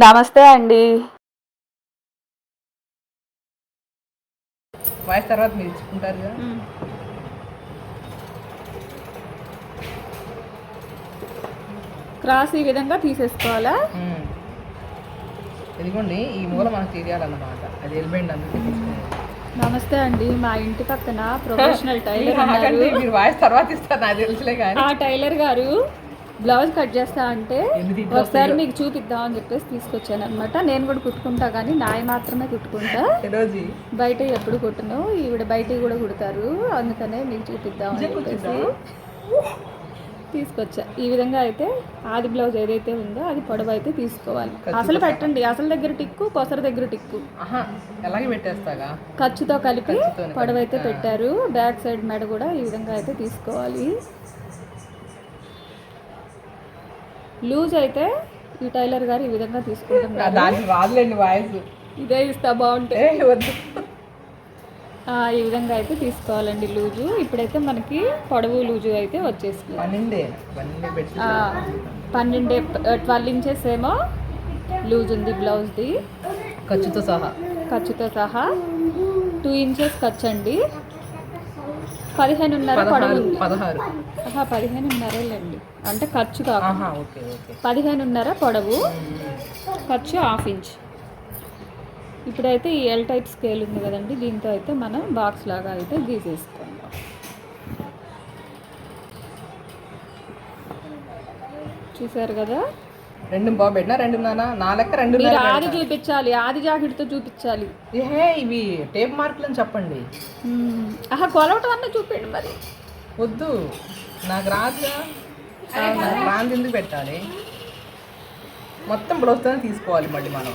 నమస్తే అండి. వాయిస్ తర్వాత మీరు ఇచ్చుకుంటారు కదా. క్రాస్ ఈ విధంగా తీసేసుకోవాలా? ఇదిగోండి ఈ మూల మనకు తెలియాలన్నమాట. అది వెళ్ళిపోయింది అందుకే తీసుకునేది. నమస్తే అండి. మా ఇంటి పక్కన ప్రొఫెషనల్ టైలర్ ఉన్నారు. మీరు వాయిస్ తర్వాత ఇస్తారు నాకు తెలుసులే కానీ. ఆ టైలర్ గారు బ్లౌజ్ కట్ చేస్తా అంటే ఒకసారి మీకు చూపిద్దాం అని చెప్పేసి తీసుకొచ్చాను అనమాట. నేను కూడా కుట్టుకుంటా కానీ నాయి మాత్రమే కుట్టుకుంటా, బయట ఎప్పుడు కుట్టను. ఈవిడ బయట కూడా కుడతారు, అందుకనే మీకు చూపిద్దాం అని చెప్పేసి తీసుకొచ్చా. ఈ విధంగా అయితే ఆది బ్లౌజ్ ఏదైతే ఉందో అది పొడవు అయితే తీసుకోవాలి. అసలు పెట్టండి, అసలు దగ్గర టిక్కు, కొసర దగ్గర టిక్కు అలాగే పెట్టేస్తాగా. ఖర్చుతో కలిపి పొడవు అయితే పెట్టారు. బ్యాక్ సైడ్ మెడ కూడా ఈ విధంగా అయితే తీసుకోవాలి. లూజ్ అయితే ఈ టైలర్ గారు ఈ విధంగా తీసుకుంటున్నారు. ఇదే ఇస్తా బాగుంటే ఈ విధంగా అయితే తీసుకోవాలండి లూజు. ఇప్పుడైతే మనకి పొడవు లూజు అయితే వచ్చేసింది. 12 ఇంచెస్ ఏమో లూజ్ ఉంది బ్లౌజ్ది, ఖర్చుతో సహా 2 ఇంచెస్ ఖర్చు అండి. 15.5 పొడవు ఉంది. 15.5 అంటే ఖర్చు కాక 15.5 పొడవు, ఖర్చు 1/2 ఇంచ్. ఇప్పుడైతే ఈ ఎల్ టైప్ స్కేల్ ఉంది కదండి, దీంతో అయితే మనం బాక్స్ లాగా అయితే గీసేసుకుందాం. చూసారు కదా, 2 బాగా పెట్టినా 2.5 నా లెక్క 2. మీరు ఆది చూపించాలి, ఆది జాకెట్తో చూపించాలి. ఇవి టేప్ మార్కులు అని చెప్పండి. కొలవటం అన్న చూపించండి. మరి వద్దు, నాకు రాదుగా, రాంది ఎందుకు పెట్టాలి? మొత్తం బ్లౌజ్తోనే తీసుకోవాలి మళ్ళీ మనం.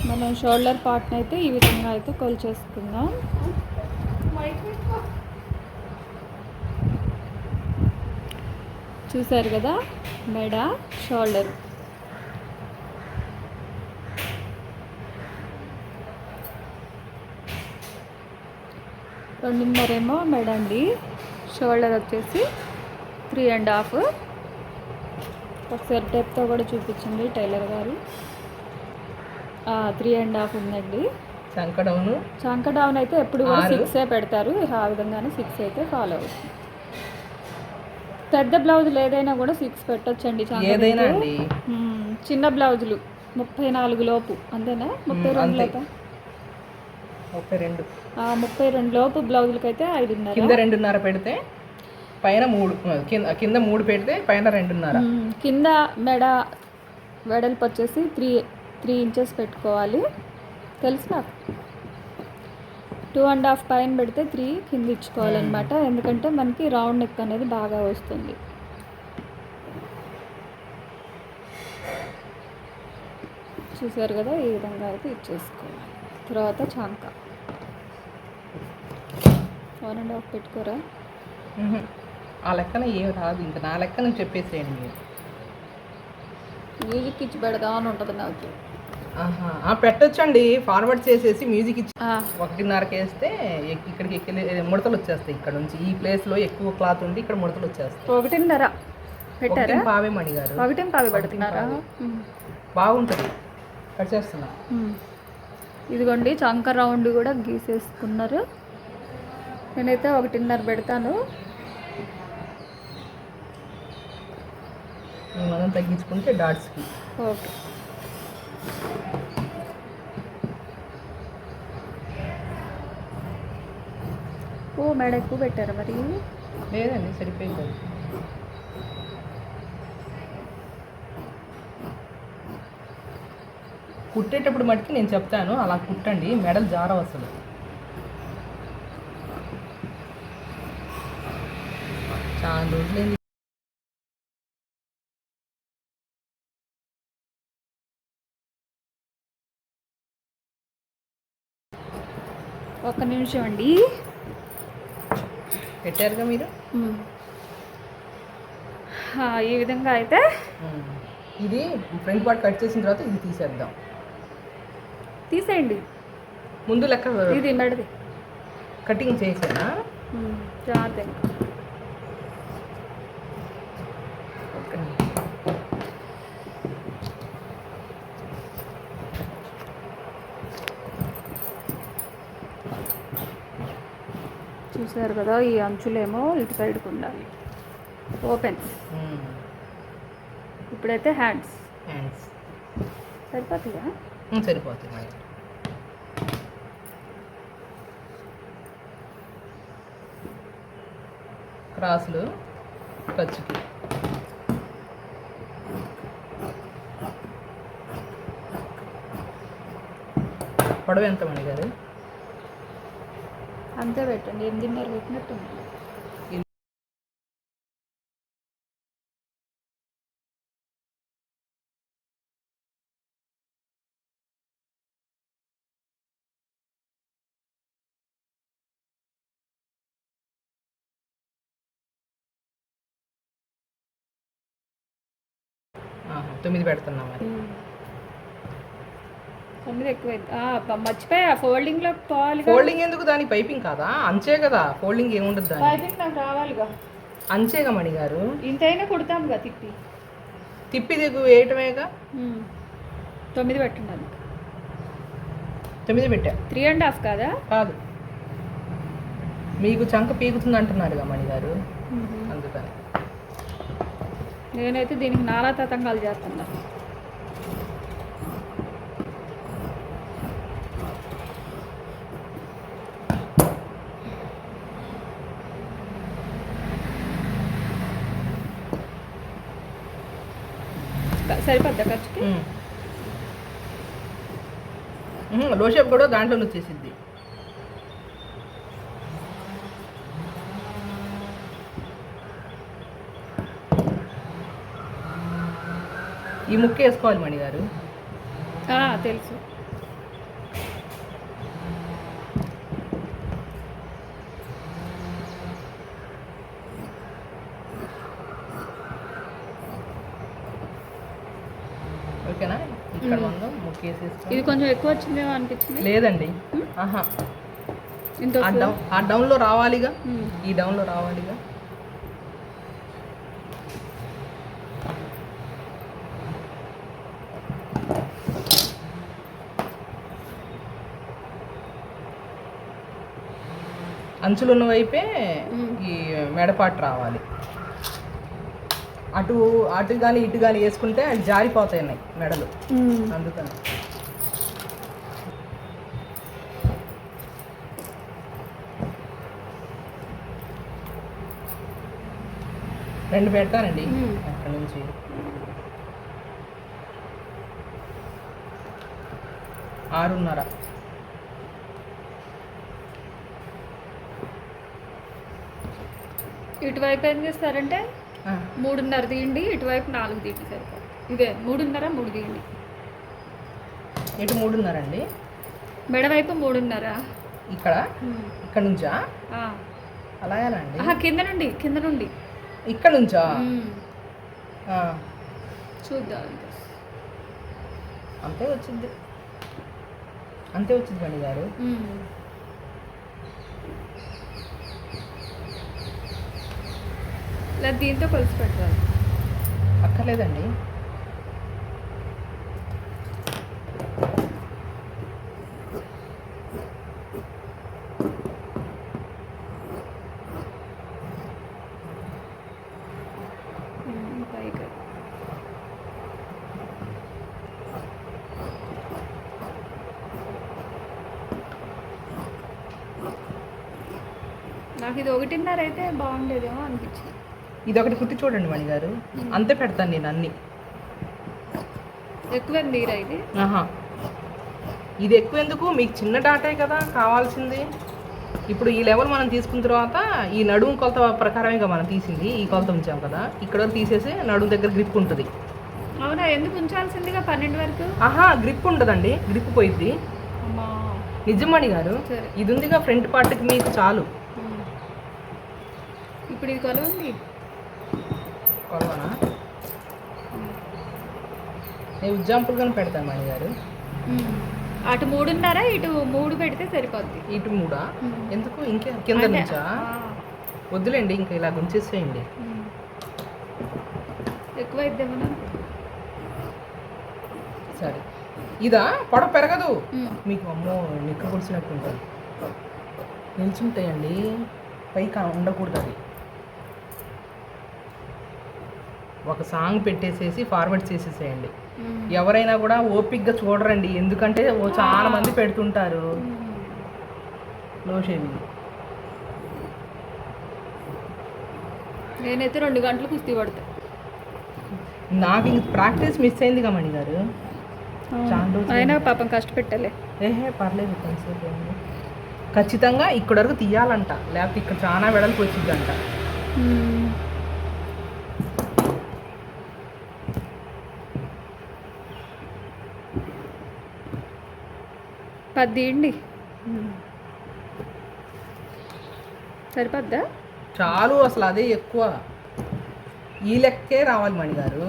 మనం షోల్డర్ పార్ట్ని అయితే ఈ విధంగా అయితే కొలిచేసుకుందాం. చూసారు కదా, మెడ, షోల్డర్. రెండున్నరేమో మెడ అండి, షోల్డర్ వచ్చేసి 3.5. ఒకసారి టెప్తో కూడా చూపించింది టైలర్ గారు. 3.5 ఉందండి. చంక డౌన్ అయితే ఎప్పుడు కూడా 6 పెడతారు. ఆ విధంగానే 6 అయితే ఫాలో అవుతుంది. పెద్ద బ్లౌజులు ఏదైనా కూడా 6 పెట్టొచ్చండి. చిన్న బ్లౌజులు 34 లోపు అంతేనా? 32 లోపు 32 లోపు బ్లౌజులకి అయితే 5.5. కింద 2.5 పెడితే పైన 3, కింద 3 పెడితే పైన 2.5. కింద మెడ వెడల్పు వచ్చేసి 3 ఇంచెస్ పెట్టుకోవాలి. తెలుసు నాకు. 2.5 పైన పెడితే 3 కింద ఇచ్చుకోవాలన్నమాట. ఎందుకంటే మనకి రౌండ్ నెక్ అనేది బాగా వస్తుంది. చూసారు కదా, ఈ విధంగా అయితే ఇచ్చేసుకోవాలి. తర్వాత చంక 1.5 పెట్టుకోరా? ఆ లెక్కన ఏం రాదు, ఇంకా నా లెక్కన చెప్పేసేయండి. మీరు మ్యూజిక్ ఇచ్చి పెడదామని ఉంటుంది నాకు. పెట్టొచ్చండి. ఫార్వర్డ్ చేసేసి మ్యూజిక్ ఇచ్చి 1.5కి వేస్తే ఇక్కడికి ముడతలు వచ్చేస్తాయి. ఇక్కడ నుంచి ఈ ప్లేస్లో ఎక్కువ క్లాత్ ఉండి ఇక్కడ ముడతలు వచ్చేస్తాయి. 1.5 పెట్టారా? 1.5 మణి గారు 1.5 పెడుతున్నారా? బాగుంటుంది. కట్ చేస్తున్నా. ఇదిగోండి, చంక రౌండ్ కూడా గీసేసుకున్నారు. నేనైతే 1.5 పెడతాను. మనం తగ్గించుకుంటే డాట్స్కి. ఓకే. మేడ ఎక్కువ పెట్టారా? మరి లేదండి, సరిపోయింది. కుట్టేటప్పుడు మటుకి నేను చెప్తాను, అలా కుట్టండి, మెడలు జారవు అసలు. చాలా రోజులైంది. ఒక్క నిమిషం అండి. పెట్టారుగా మీరు. ఈ విధంగా అయితే ఇది ఫ్రంట్ పార్ట్ కట్ చేసిన తర్వాత ఇది తీసేద్దాం. తీసేయండి. ముందు లెక్క ఇది మెడది కటింగ్ చేసేనా? జాగ్రత్త ఇంకా. ఓకే. చూసారు కదా, ఈ అంచులేమో ఇటు సైడ్కి ఉండాలి, ఓపెన్స్. ఇప్పుడైతే హ్యాండ్స్ సరిపోతుందా? సరిపోతుంది మరి. క్రాసులు ఖర్చుకి పొడవు ఎంత మణి గారు? అంతే పెట్టండి, 8.5 పెట్టినట్టు ఉంది. ఆహా, 9 పెడుతున్నాం మరి. 9 ఎక్కువైంది. మర్చిపోయా, ఫోల్డింగ్లో పోవాలి. ఫోల్డింగ్ ఎందుకు? దాని పైపింగ్ కాదా? అంచే కదా, ఫోల్డింగ్ ఏముండదు దాని. పైపింగ్ నాకు రావాలిగా. అంచేగా మణి గారు. ఇంతైనా కుడతాముగా, తిప్పి దిగు వేయటమేగా. 9 పెట్టండి. 9 పెట్టా. 3.5 కాదా? కాదు, మీకు చంక పీకుతుంది అంటున్నారుగా మణి గారు, అందుకని. నేనైతే దీనికి నానా తతంగాలు చేస్తున్నా. సరిపోద్దా ఖర్చుకి? లో షేప్ కూడా దాంట్లో వచ్చేసిద్ది. ఈ ముక్క వేసుకోవాలి మణి గారు. తెలుసు. ఓకేనా? ఇక్కడ మనం ముక్క వేసేసుకో. ఇది కొంచెం ఎక్కువ వచ్చిందేమో అనిపించింది. లేదండి, ఆహా, ఆ డౌన్లో రావాలిగా, ఈ డౌన్లో రావాలిగా. అంచులున్న వైపే ఈ మెడపాటు రావాలి. అటు అటు కానీ ఇటు కానీ వేసుకుంటే అవి జారిపోతాయి మెడలు, అందుకని. రెండు పెడతానండి అక్కడ నుంచి. ఆరున్నర. ఇటువైపు ఏం చేస్తారంటే 3.5 తీయండి, ఇటువైపు 4 తీయండి, సరిపోతుంది. ఇదే 3.5, 3 తీయండి. ఇటు 3.5 అండి, మెడవైపు 3.5. ఇక్కడ నుంచా? అలాగేనండి. కింద నుండి ఇక్కడ నుంచా? చూద్దాం. అంతే వచ్చింది మణి గారు. లేదా దీంతో కొలిసి పెట్టాలి. అక్కర్లేదండి. నాకు ఇది 1.5 అయితే బాగుండేదేమో అనిపించింది. ఇది ఒకటి కుట్టి చూడండి మణి గారు, అంతే పెడతాను నేను అన్ని. ఎక్కువ మీరా ఇది? ఇది ఎక్కువ ఎందుకు, మీకు చిన్న డాటే కదా కావాల్సింది. ఇప్పుడు ఈ లెవెల్ మనం తీసుకున్న తర్వాత ఈ నడుము కొలత ప్రకారమే మనం తీసింది, ఈ కొలత ఉంచాం కదా, ఇక్కడ తీసేసి నడుము దగ్గర గ్రిప్ ఉంటుంది. అవునా? ఎందుకు ఉంచాల్సిందిగా 12 వరకు? గ్రిప్ ఉండదండి, గ్రిప్ పోయిద్ది. నిజమణి గారు, ఇది ఉందిగా ఫ్రంట్ పార్ట్కి మీకు చాలు. ఇప్పుడు ఇది కొలవండి. కొలవనా? నేను ఎగ్జాంపుల్గానే పెడతాను మణి గారు. అటు 3:30 ఇటు 3 పెడితే సరిపోద్ది. ఇటు 3 ఎందుకు ఇంకే కింద అంటే, నుంచా? ఆ, వద్దులేండి, ఇంకా ఇలా గుంచేసేయండి. ఎక్కువ ఇద్దామని. సరే, ఇదా పొడవు పెరగదు మీకు. అమ్మో, నిక్క పొడిచినట్టు ఉంటుంది. నిల్చుంటాయండి, పైకి ఉండకూడదు. అది ఒక సాంగ్ పెట్టేసేసి ఫార్వర్డ్ చేసేసేయండి. ఎవరైనా కూడా ఓపిక్గా చూడరండి, ఎందుకంటే చాలా మంది పెడుతుంటారు లో షేవింగ్. నేనైతే 2 గంటలు కుస్తీ పడతా. నాకు ఇంక ప్రాక్టీస్ మిస్ అయింది కమణి గారు. చాలా రోజులు అయినా పాపం కష్టపెట్టాలి. ఏహే పర్లేదు, కొంచెంసేపు అయింది. ఖచ్చితంగా ఇక్కడ వరకు తీయాలంట, లేకపోతే ఇక్కడ చాలా వెడల్పు వచ్చిందంట. పద్దేయండి, సరిపోద్దా? చాలు, అసలు అదే ఎక్కువ. ఈ లెక్కే రావాలి మణి గారు.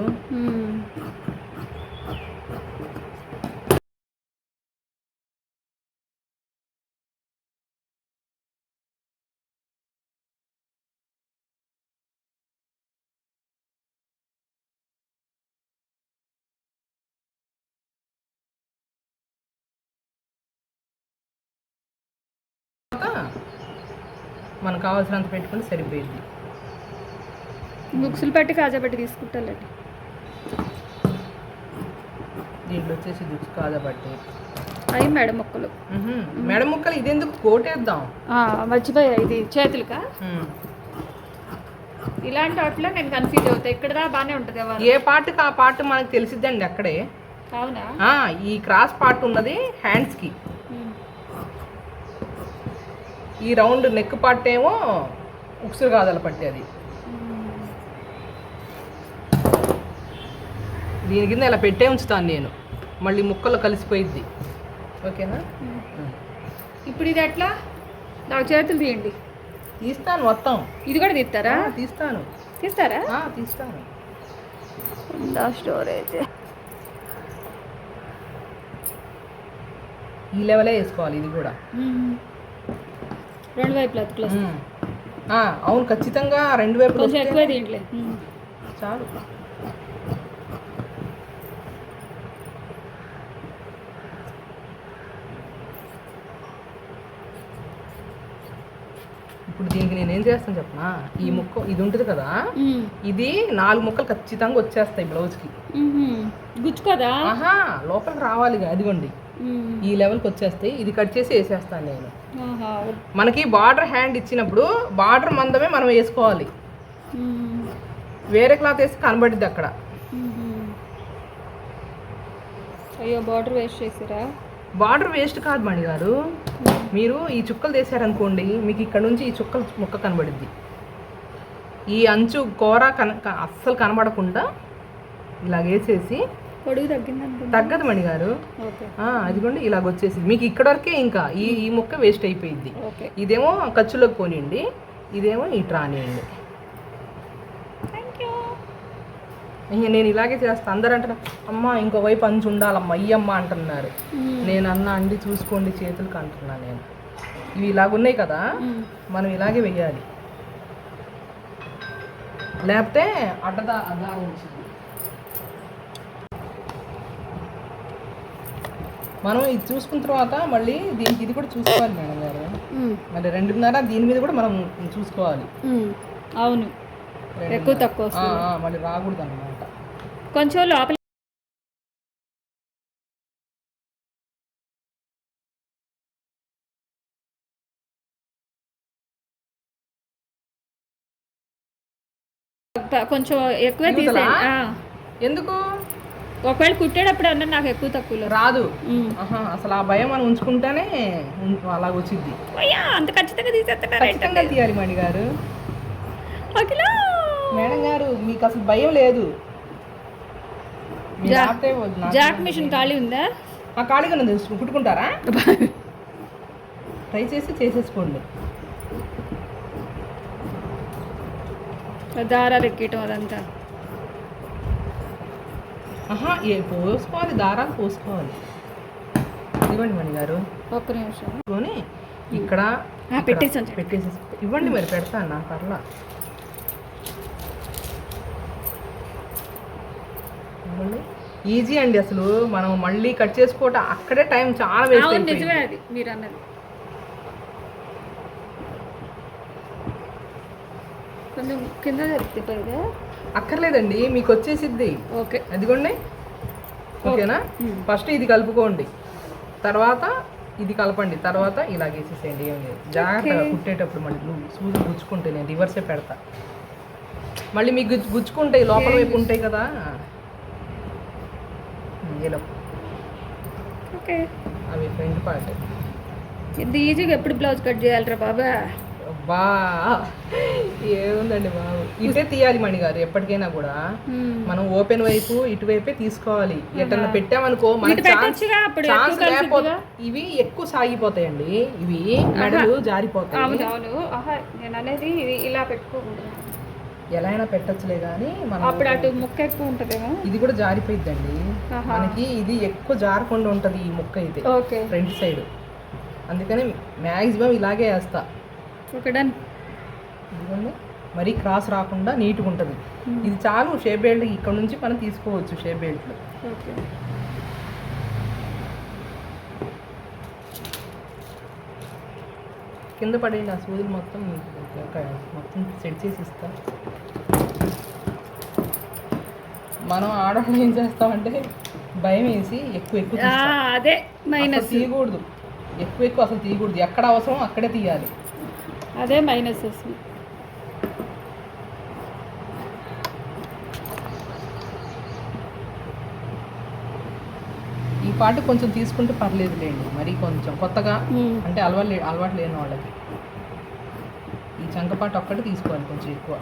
మనకు కావాల్సినంత పెట్టుకుని సరిపోయింది. బుక్స్లు పెట్టి కాజా పెట్టి తీసుకుంటాలండి. దీంట్లో వచ్చేసి దుక్కు కాదబట్టి అవి మెడ మొక్కలు. మెడ ముక్కలు ఇదెందుకు కోటేద్దాం. మర్చిపోయా, ఇది చేతులుగా. ఇలాంటి వాటిలో నేను కన్ఫ్యూజ్ అవుతా. ఇక్కడ బాగానే ఉంటుంది. ఏ పార్ట్కి ఆ పార్ట్ మనకు తెలిసిద్దండి అక్కడే. అవునా? ఈ క్రాస్ పార్ట్ ఉన్నది హ్యాండ్స్కి, ఈ రౌండ్ నెక్ పార్ట్ ఏమో ఉక్సురు కాదల పట్టేది. దీని కింద ఇలా పెట్టే ఉంచుతాను నేను, మళ్ళీ ముక్కలు కలిసిపోయిద్ది. ఓకేనా? ఇప్పుడు ఇది ఎట్లా? నాకు చేతులు తీయండి. తీస్తాను మొత్తం. ఇది కూడా తీస్తారా? తీస్తాను. తీస్తారా? తీస్తాను. స్టోర్ అయితే ఈ లెవెలే వేసుకోవాలి. ఇది కూడా 2 వైపులు అతుకులు. అవును, ఖచ్చితంగా 2 వైపులు. కొంచెం ఎక్కువ దీంట్లో చాలు. ఇప్పుడు దీనికి నేనేం చేస్తాను చెప్పనా, ఈ ముక్క ఇది ఉంటుంది కదా, ఇది 4 ముక్కలు ఖచ్చితంగా వచ్చేస్తాయి బ్లౌజ్కి. గుచ్చుకోదా? లోపలికి రావాలి. అదిగోండి, ఈ లెవెల్కి వచ్చేస్తాయి. ఇది కట్ చేసి వేసేస్తాను నేను. మనకి బార్డర్ హ్యాండ్ ఇచ్చినప్పుడు బార్డర్ మందమే మనం వేసుకోవాలి. వేరే క్లాత్ వేసి కనబడిద్ది అక్కడ. అయ్యో, బార్డర్ వేస్ట్ చేసారా? బార్డర్ వేస్ట్ కాదు మణి గారు, మీరు ఈ చుక్కలు తీసారనుకోండి, మీకు ఇక్కడ నుంచి ఈ చుక్కల ముక్క కనబడిద్ది. ఈ అంచు కూర అస్సలు కనబడకుండా ఇలాగేసేసి. పొడుగు తగ్గింది? తగ్గదు మణి గారు. అదిగోండి, ఇలాగ వచ్చేసి మీకు ఇక్కడ వరకే. ఇంకా ఈ ముక్క వేస్ట్ అయిపోయింది. ఇదేమో ఖర్చులోకి పోనీయండి, ఇదేమో ఇటు రానియండి. నేను ఇలాగే చేస్తాను. అందరూ అంటున్నారు, అమ్మ ఇంకో వైపు అంచు ఉండాలమ్మ అయ్యమ్మ అంటున్నారు. నేను అన్నా అండి చూసుకోండి చేతులకు అంటున్నా నేను. ఇవి ఇలాగున్నాయి కదా, మనం ఇలాగే వెయ్యాలి, లేకపోతే అడ్డదా వచ్చింది. మనం ఇది చూసుకున్న తర్వాత మళ్ళీ దీనికి ఇది కూడా చూసుకోవాలి మేడం గారు. మళ్ళీ 2:30 దీని మీద కూడా మనం చూసుకోవాలి. అవును, ఎక్కువ తక్కువ మళ్ళీ రాకూడదు అన్నమాట. కొంచెం లోపల కొంచెం ఎక్కువ తీసేయండి. ఎందుకు? ఒకవేళ కుట్టేటప్పుడు అన్న నాకు ఎక్కువ తక్కువలో రాదు. అసలు ఆ భయం మనం ఉంచుకుంటేనే అలాగ వచ్చింది. అంత ఖచ్చితంగా ఖచ్చితంగా తీయాలి మణి గారు. మేడం గారు, మీకు అసలు భయం లేదు. జాక్ మిషన్ ఖాళీ ఉందా? ఖాళీగా ఉంది. కుట్టుకుంటారా? ట్రై చేసేసుకోండి. దారాలు ఎక్కటం అదంతా పోసుకోవాలి, దారాలు పోసుకోవాలి. ఇవ్వండి మణి గారు. ఒక్క నిమిషం కొని ఇక్కడ పెట్టేసి పెట్టేసి ఇవ్వండి, మరి పెడతాను నా పర్లా. ఇవ్వండి, ఈజీ అండి. అసలు మనం మళ్ళీ కట్ చేసుకోవటం అక్కడే టైం చాలా వేస్ట్ అయిపోయింది. నిజమే అది మీరు అన్నది. కొంచెం కింద తిప్పగా అక్కర్లేదండి, మీకు వచ్చేసిద్ది. ఓకే, అదిగోండి. ఓకేనా? ఫస్ట్ ఇది కలుపుకోండి, తర్వాత ఇది కలపండి, తర్వాత ఇలాగేసేసేయండి. ఏం లేదు, జాగ్రత్తగా కుట్టేటప్పుడు మళ్ళీ సూదులు గుచ్చుకుంటే నేను రివర్సే పెడతా. మళ్ళీ మీకు గుచ్చుకుంటాయి, లోపల వైపు ఉంటాయి కదా. ఇలా ఓకే, అవి ఫ్రంట్ పార్ట్. ఇంత ఈజీగా ఎప్పుడు బ్లౌజ్ కట్ చేయాలరా బాబా? బా ఏముందండి బాబు, ఇదే తీయాలి మణి గారు. ఎప్పటికైనా కూడా మనం ఓపెన్ వైపు ఇటువైపే తీసుకోవాలి. ఎట్టన్నా పెట్టామనుకో మనకి ఛాన్స్ లేకపోతే ఇవి ఎక్కువ సాగిపోతాయండి, ఇవి మెడలు జారిపోతాయి. అవును, నేను అనేది ఇలా పెట్టుకోకూడదు. ఎలా అయినా పెట్టచ్చులే కానీ మనం అప్పుడు అటు ముక్క ఎక్కువ ఉంటుందేమో. ఇది కూడా జారిపోయిద్దండి మనకి. ఇది ఎక్కువ జారకుండా ఉంటుంది ఈ ముక్క అయితే ఫ్రంట్ సైడ్. అందుకని మ్యాక్సిమం ఇలాగే వేస్తా. ఇదిగోండి, మరీ క్రాస్ రాకుండా నీట్గా ఉంటుంది. ఇది చాలు షేప్ బెల్ట్. ఇక్కడ నుంచి మనం తీసుకోవచ్చు షేప్ బెల్ట్లు. కింద పడేయండి ఆ సూదులు మొత్తం మొత్తం సెట్ చేసి ఇస్తా. మనం ఆడవాళ్ళు ఏం చేస్తామంటే భయం వేసి ఎక్కువ అదే మైనస్ తీయకూడదు. ఎక్కువ అసలు తీయకూడదు. ఎక్కడ అవసరం అక్కడే తీయాలి. అదే మైనస్ వస్తుంది. ఈ పాటు కొంచెం తీసుకుంటే పర్లేదు లేండి, మరి కొంచెం కొత్తగా అంటే అలవాటు లేని వాళ్ళకి ఈ చంకపాటు ఒక్కటి తీసుకోవాలి కొంచెం ఎక్కువ.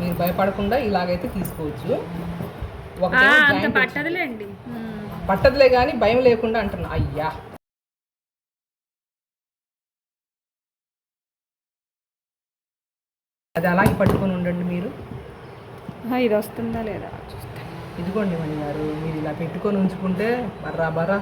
మీరు భయపడకుండా ఇలాగైతే తీసుకోవచ్చు. పట్టదులే కానీ భయం లేకుండా అంటున్నా. అయ్యా, అది అలాగే పట్టుకొని ఉండండి మీరు. ఇది వస్తుందా లేదా? ఇదిగోండి మణి గారు, మీరు ఇలా పెట్టుకొని ఉంచుకుంటే బర్రా